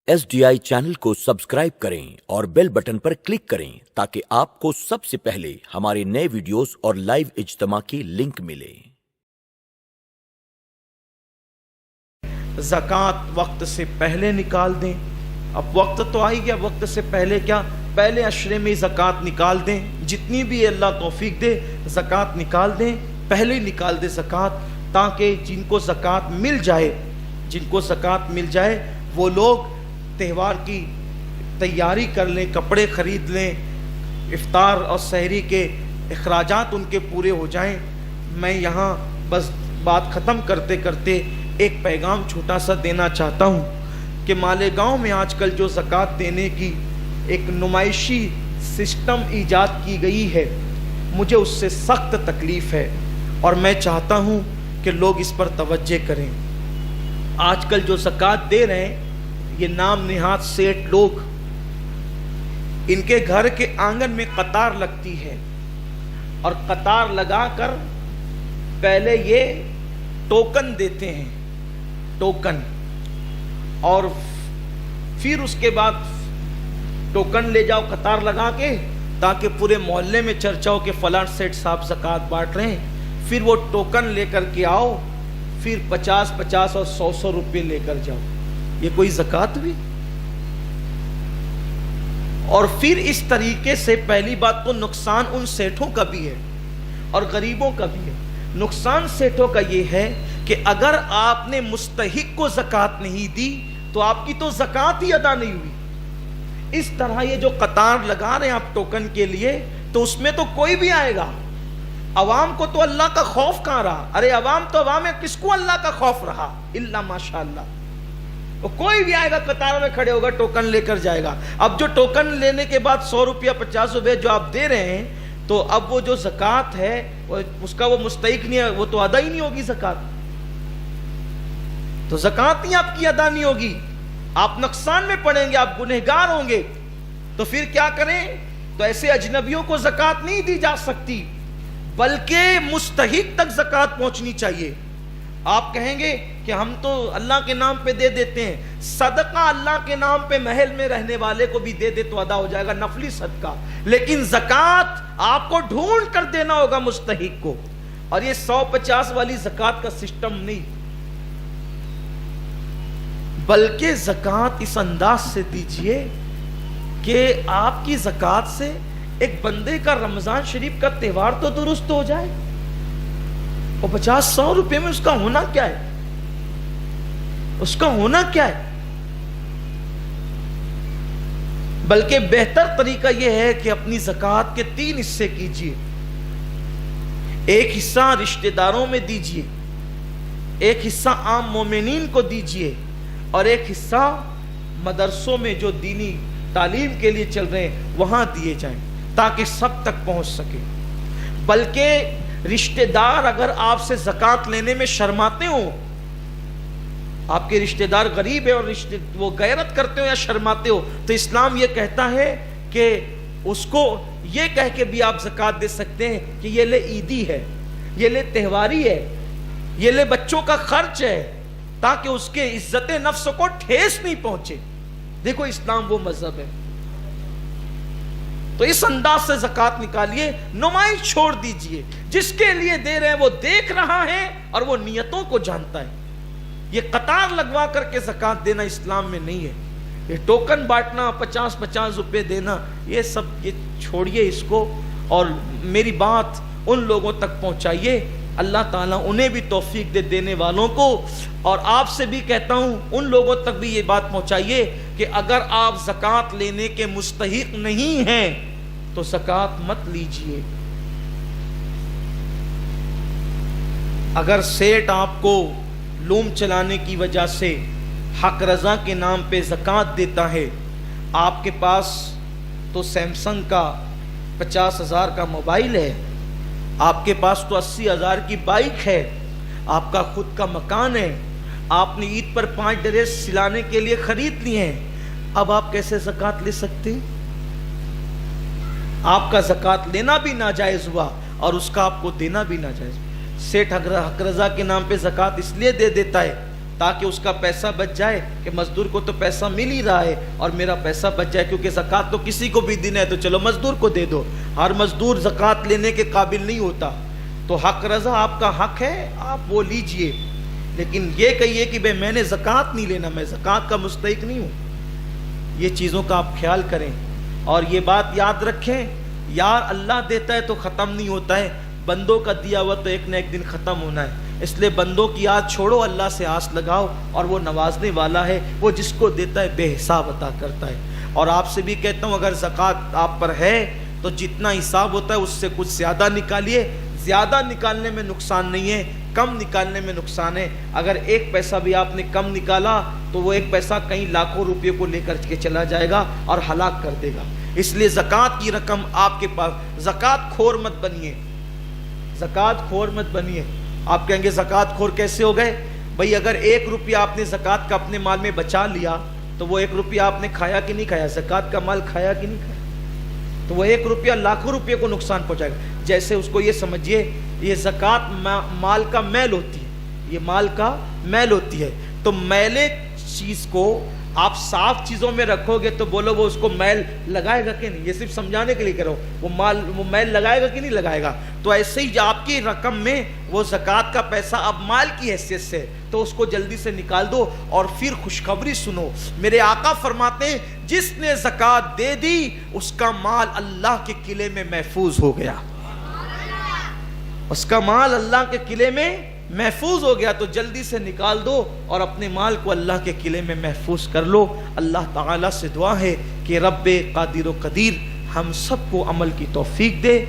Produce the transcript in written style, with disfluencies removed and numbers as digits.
SDI channel को subscribe करें और बेल बटन पर क्लिक करें ताकि आपको सबसे पहले हमारे नए वीडियोस और लाइव इज्तिमा की लिंक मिले। ज़कात वक्त से पहले निकाल दें। अब वक्त तो आ ही गया, वक्त से पहले क्या, पहले अशरे में ज़कात निकाल दें। जितनी भी अल्लाह तौफीक दे ज़कात निकाल दें, पहले ही निकाल दें ज़कात, ताकि जिनको ज़कात मिल जाए वो लोग त्यौहार की तैयारी कर लें, कपड़े ख़रीद लें, इफ्तार और सहरी के अखराजात उनके पूरे हो जाएं। मैं यहाँ बस बात ख़त्म करते करते एक पैगाम छोटा सा देना चाहता हूँ कि मालेगांव में आजकल जो ज़कात देने की एक नुमाइशी सिस्टम ईजाद की गई है, मुझे उससे सख्त तकलीफ़ है और मैं चाहता हूँ कि लोग इस पर तवज्जो करें। आजकल जो ज़कात दे रहे हैं ये नाम निहात सेठ लोग, इनके घर के आंगन में कतार लगती है और कतार लगाकर पहले ये टोकन देते हैं, टोकन, और फिर उसके बाद टोकन ले जाओ कतार लगा के, ताकि पूरे मोहल्ले में चर्चा हो कि फलां सेठ साहब ज़कात बांट रहे हैं। फिर वो टोकन लेकर के आओ, फिर 50-50 और 100-100 रुपये लेकर जाओ। ये कोई ज़कात भी? और फिर इस तरीके से पहली बात तो नुकसान उन सेठों का भी है और गरीबों का भी है। नुकसान सेठों का ये है कि अगर आपने मुस्तहिक को ज़कात नहीं दी तो आपकी तो ज़कात ही अदा नहीं हुई। इस तरह ये जो कतार लगा रहे हैं आप टोकन के लिए, तो उसमें तो कोई भी आएगा। अवाम को तो अल्लाह का खौफ कहाँ रहा? अरे अवाम तो अवाम है, किसको अल्लाह का खौफ रहा? इल्ला माशाअल्लाह। तो कोई भी आएगा कतार में खड़े होगा, टोकन लेकर जाएगा। अब जो टोकन लेने के बाद 100 रुपया 50 रुपये जो आप दे रहे हैं, तो अब वो जो ज़कात है उसका वो मुस्तहिक नहीं है, वो तो अदा ही नहीं होगी ज़कात। तो ज़कात ही आपकी अदा नहीं होगी, आप नुकसान में पड़ेंगे, आप गुनहगार होंगे। तो फिर क्या करें? तो ऐसे अजनबियों को ज़कात नहीं दी जा सकती, बल्कि मुस्तहिक तक ज़कात पहुंचनी चाहिए। आप कहेंगे कि हम तो अल्लाह के नाम पे दे देते हैं, सदका अल्लाह के नाम पे महल में रहने वाले को भी दे दे तो अदा हो जाएगा, नफली सदका। लेकिन ज़कात आपको ढूंढ कर देना होगा मुस्तहिक को। और ये 100-50 वाली ज़कात का सिस्टम नहीं, बल्कि ज़कात इस अंदाज से दीजिए कि आपकी ज़कात से एक बंदे का रमजान शरीफ का त्यौहार तो दुरुस्त हो जाए। और 50-100 रुपए में उसका होना क्या है? उसका होना क्या है? बल्कि बेहतर तरीका यह है कि अपनी ज़कात के 3 हिस्से कीजिए। एक हिस्सा रिश्तेदारों में दीजिए, एक हिस्सा आम मोमिनीन को दीजिए, और एक हिस्सा मदरसों में जो दीनी तालीम के लिए चल रहे हैं वहां दिए जाएं, ताकि सब तक पहुंच सके। बल्कि रिश्तेदार अगर आपसे ज़कात लेने में शर्माते हो, आपके रिश्तेदार गरीब है और वो गैरत करते हो या शर्माते हो, तो इस्लाम ये कहता है कि उसको ये कह के भी आप ज़कात दे सकते हैं कि ये ले ईदी है, ये ले त्यौहारी है, ये ले बच्चों का खर्च है, ताकि उसके इज्जत नफ्स को ठेस नहीं पहुंचे। देखो इस्लाम वो मजहब है। तो इस अंदाज से ज़कात निकालिए, नुमाइश छोड़ दीजिए। जिसके लिए दे रहे हैं वो देख रहा है और वो नियतों को जानता है। ये कतार लगवा करके ज़कात देना इस्लाम में नहीं है। ये टोकन बांटना, 50-50 रुपये देना, ये सब ये छोड़िए इसको, और मेरी बात उन लोगों तक पहुंचाइए। अल्लाह ताला उन्हें भी तौफीक दे, देने वालों को। और आपसे भी कहता हूं उन लोगों तक भी ये बात पहुंचाइए कि अगर आप ज़कात लेने के मुस्तहिक नहीं हैं तो ज़कात मत लीजिए। अगर सेठ आपको लूम चलाने की वजह से हक रज़ा के नाम पे ज़कात देता है, आपके पास तो सैमसंग का 50,000 का मोबाइल है, आपके पास तो 80,000 की बाइक है, आपका खुद का मकान है, आपने ईद पर 5 ड्रेस सिलाने के लिए खरीद लिए हैं, अब आप कैसे ज़कात ले सकते? आपका ज़कात लेना भी नाजायज़ हुआ और उसका आपको देना भी नाजायज़। सेठ हक रज़ा के नाम पे ज़कात इसलिए दे देता है تاکہ اس کا پیسہ بچ جائے کہ مزدور کو تو پیسہ مل ہی رہا ہے اور میرا پیسہ بچ جائے، کیونکہ زکوٰۃ تو کسی کو بھی دینا ہے تو چلو مزدور کو دے دو۔ ہر مزدور زکوٰۃ لینے کے قابل نہیں ہوتا، تو حق رضا آپ کا حق ہے، آپ وہ لیجئے، لیکن یہ کہیے کہ بھئی میں نے زکوٰۃ نہیں لینا، میں زکوٰۃ کا مستحق نہیں ہوں۔ یہ چیزوں کا آپ خیال کریں اور یہ بات یاد رکھیں، یار اللہ دیتا ہے تو ختم نہیں ہوتا ہے، بندوں کا دیا ہوا تو ایک نہ ایک دن ختم ہونا ہے، اس لیے بندوں کی آس چھوڑو، اللہ سے آس لگاؤ، اور وہ نوازنے والا ہے، وہ جس کو دیتا ہے بے حساب عطا کرتا ہے۔ اور آپ سے بھی کہتا ہوں اگر زکوٰۃ آپ پر ہے تو جتنا حساب ہوتا ہے اس سے کچھ زیادہ نکالیے، زیادہ نکالنے میں نقصان نہیں ہے، کم نکالنے میں نقصان ہے۔ اگر ایک پیسہ بھی آپ نے کم نکالا تو وہ ایک پیسہ کئی لاکھوں روپے کو لے کر کے چلا جائے گا اور ہلاک کر دے گا۔ اس لیے زکوٰۃ کی رقم آپ کے پاس، زکوٰۃ خور مت بنیے، زکوٰۃ خور مت بنیے۔ آپ کہیں گے زکوٰۃ خور کیسے ہو گئے؟ بھئی اگر 1 روپیہ آپ نے زکوٰۃ کا اپنے مال میں بچا لیا تو وہ 1 روپیہ آپ نے کھایا کہ نہیں کھایا؟ زکوٰۃ کا مال کھایا کہ نہیں کھایا؟ تو وہ 1 روپیہ لاکھوں روپے کو نقصان پہنچائے گا۔ جیسے اس کو یہ سمجھیے یہ زکوٰۃ مال کا میل ہوتی ہے، یہ مال کا میل ہوتی ہے، تو میلے چیز کو آپ صاف چیزوں میں رکھو گے تو بولو وہ اس کو میل لگائے گا کہ نہیں؟ یہ صرف سمجھانے کے لیے کہہ رہا ہوں، وہ میل لگائے گا کہ نہیں لگائے گا؟ تو ایسے ہی آپ کی رقم میں وہ زکوٰۃ کا پیسہ اب مال کی حیثیت سے، تو اس کو جلدی سے نکال دو اور پھر خوشخبری سنو۔ میرے آقا فرماتے ہیں جس نے زکوٰۃ دے دی اس کا مال اللہ کے قلعے میں محفوظ ہو گیا، اس کا مال اللہ کے قلعے میں محفوظ ہو گیا، تو جلدی سے نکال دو اور اپنے مال کو اللہ کے قلعے میں محفوظ کر لو۔ اللہ تعالیٰ سے دعا ہے کہ رب قادر و قدیر ہم سب کو عمل کی توفیق دے۔